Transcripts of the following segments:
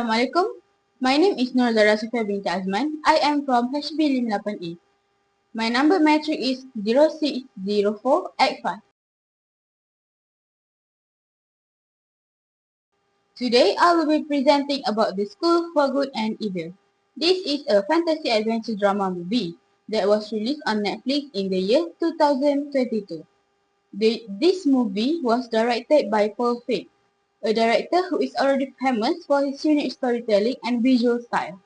Assalamualaikum. My name is Nur Zara Sofia binti Azman. I am from HB 58A. My number matric is 060485. Today I will be presenting about The School for Good and Evil. This is a fantasy adventure drama movie that was released on Netflix in the year 2022. This movie was directed by Paul Feig, a director who is already famous for his unique storytelling and visual style.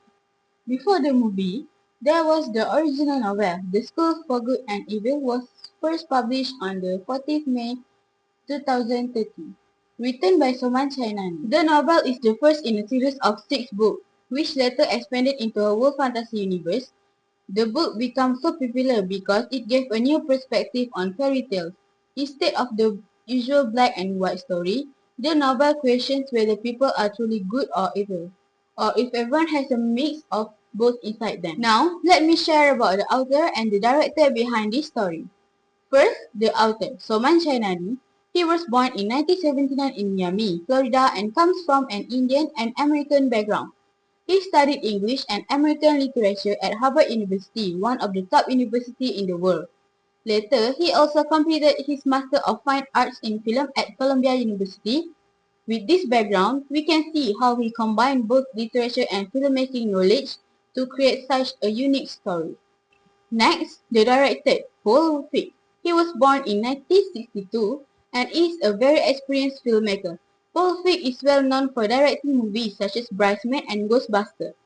Before the movie, there was the original novel. The School for Good and Evil was first published on the 14th May 2013, written by Soman Chainani. The novel is the first in a series of 6 books, which later expanded into a world fantasy universe. The book became so popular because it gave a new perspective on fairy tales. Instead of the usual black and white story, the novel questions whether people are truly good or evil, or if everyone has a mix of both inside them. Now, let me share about the author and the director behind this story. First, the author, Soman Chainani. He was born in 1979 in Miami, Florida and comes from an Indian and American background. He studied English and American literature at Harvard University, one of the top universities in the world. Later, he also completed his Master of Fine Arts in Film at Columbia University. With this background, we can see how he combined both literature and filmmaking knowledge to create such a unique story. Next, the director, Paul Feig. He was born in 1962 and is a very experienced filmmaker. Paul Feig is well known for directing movies such as Bridesmaids and Ghostbusters.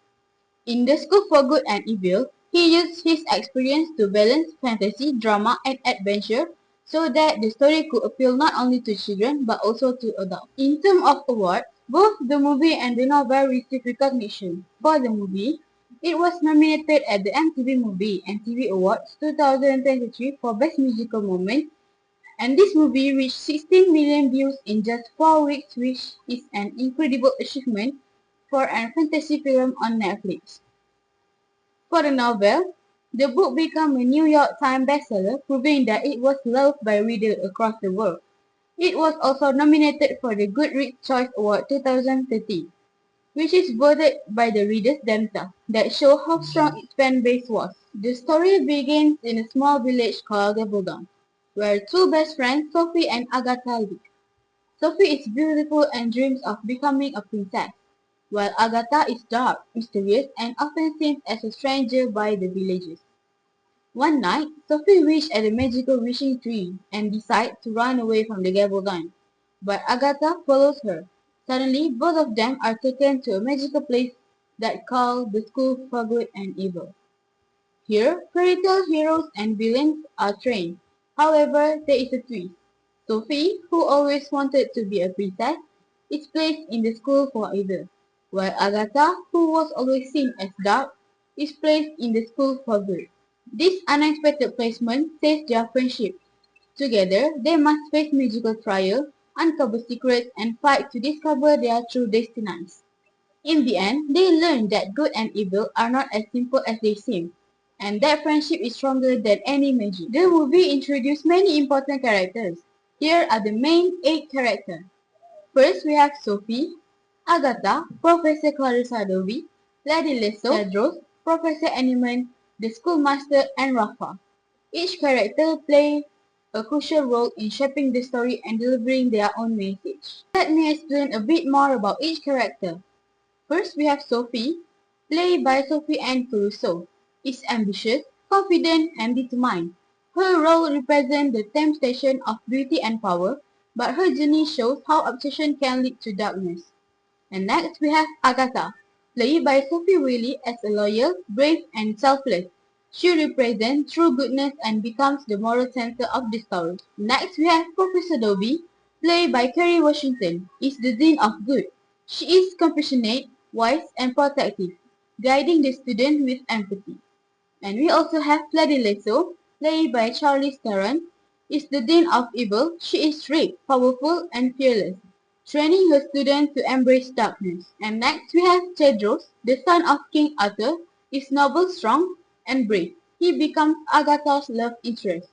In The School for Good and Evil, he used his experience to balance fantasy, drama, and adventure so that the story could appeal not only to children but also to adults. In terms of awards, both the movie and the novel received recognition. For the movie, it was nominated at the MTV Movie and TV Awards 2023 for Best Musical Moment, and this movie reached 16 million views in just 4 weeks, which is an incredible achievement for a fantasy film on Netflix. For the novel, the book became a New York Times bestseller, proving that it was loved by readers across the world. It was also nominated for the Goodreads Choice Award 2013, which is voted by the readers themselves, that show how strong its fan base was. The story begins in a small village called Gabaldon, where two best friends, Sophie and Agatha, live. Sophie is beautiful and dreams of becoming a princess, while Agatha is dark, mysterious, and often seen as a stranger by the villagers. One night, Sophie wishes at a magical wishing tree and decides to run away from the Gabaldon, but Agatha follows her. Suddenly, both of them are taken to a magical place that called the School for Good and Evil. Here, fairy tale heroes and villains are trained. However, there is a twist. Sophie, who always wanted to be a princess, is placed in the school for evil, while Agatha, who was always seen as dark, is placed in the school for good. This unexpected placement saves their friendship. Together, they must face magical trial, uncover secrets, and fight to discover their true destinies. In the end, they learn that good and evil are not as simple as they seem, and that friendship is stronger than any magic. The movie introduced many important characters. Here are the main 8 characters. First, we have Sophie, Agatha, Professor Clarissa Dovey, Lady Lesso, Tedros, Professor Animan, the schoolmaster, and Rafa. Each character plays a crucial role in shaping the story and delivering their own message. Let me explain a bit more about each character. First, we have Sophie, played by Sophie Anne Caruso, is ambitious, confident, and determined. Her role represents the temptation of beauty and power, but her journey shows how obsession can lead to darkness. And next, we have Agatha, played by Sophie Wiley as a loyal, brave, and selfless. She represents true goodness and becomes the moral center of the story. Next, we have Professor Dobie, played by Kerry Washington, is the Dean of Good. She is compassionate, wise, and protective, guiding the student with empathy. And we also have Lady Lesso, played by Charlize Theron, is the Dean of Evil. She is strict, powerful, and fearless, training her students to embrace darkness. And next we have Tedros, the son of King Arthur, is noble, strong, and brave. He becomes Agatha's love interest.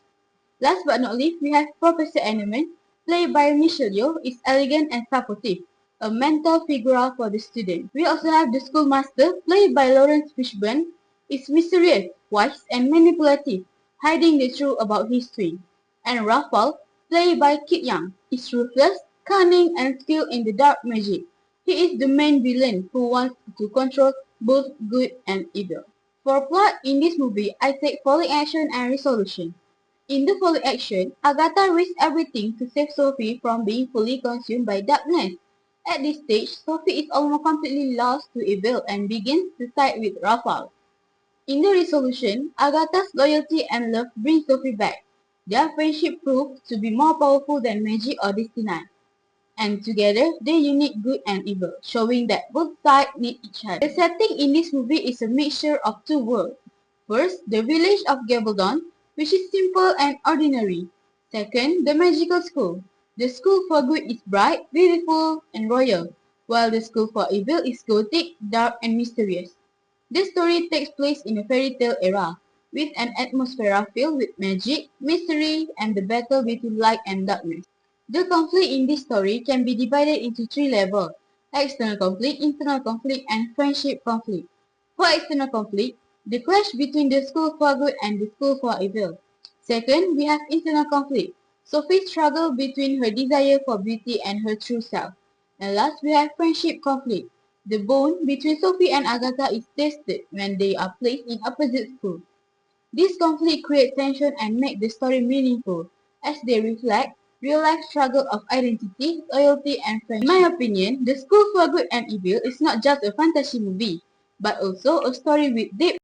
Last but not least, we have Professor Animan, played by Michelle Yeoh, is elegant and supportive. a mentor figure for the student. We also have the schoolmaster, played by Lawrence Fishburne, is mysterious, wise, and manipulative, hiding the truth about his twin. And Raphael, played by Kit Young, is ruthless, cunning, and skilled in the dark magic. He is the main villain who wants to control both good and evil. For plot in this movie, I take falling action and resolution. In the falling action, Agatha risks everything to save Sophie from being fully consumed by darkness. At this stage, Sophie is almost completely lost to evil and begins to side with Raphael. In the resolution, Agatha's loyalty and love bring Sophie back. Their friendship proves to be more powerful than magic or destiny. And together, they unite good and evil, showing that both sides need each other. The setting in this movie is a mixture of two worlds. First, the village of Gabaldon, which is simple and ordinary. Second, the magical school. The school for good is bright, beautiful, and royal, while the school for evil is gothic, dark, and mysterious. This story takes place in a fairy tale era, with an atmosphere filled with magic, mystery, and the battle between light and darkness. The conflict in this story can be divided into three levels: external conflict, internal conflict, and friendship conflict. For external conflict, the clash between the school for good and the school for evil. Second, we have internal conflict. Sophie's struggle between her desire for beauty and her true self. And last, we have friendship conflict. The bond between Sophie and Agatha is tested when they are placed in opposite schools. This conflict creates tension and makes the story meaningful, as they reflect real-life struggle of identity, loyalty, and friendship. In my opinion, The School for Good and Evil is not just a fantasy movie, but also a story with deep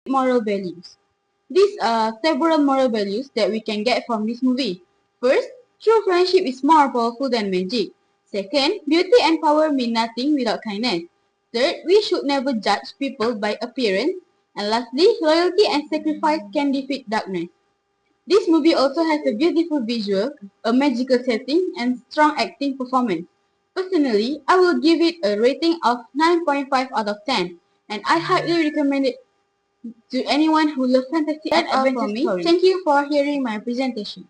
moral values. These are several moral values that we can get from this movie. First, true friendship is more powerful than magic. Second, beauty and power mean nothing without kindness. Third, we should never judge people by appearance. And lastly, loyalty and sacrifice can defeat darkness. This movie also has a beautiful visual, a magical setting, and strong acting performance. Personally, I will give it a rating of 9.5 out of 10, and I highly recommend it to anyone who loves fantasy and adventure stories. Thank you for hearing my presentation.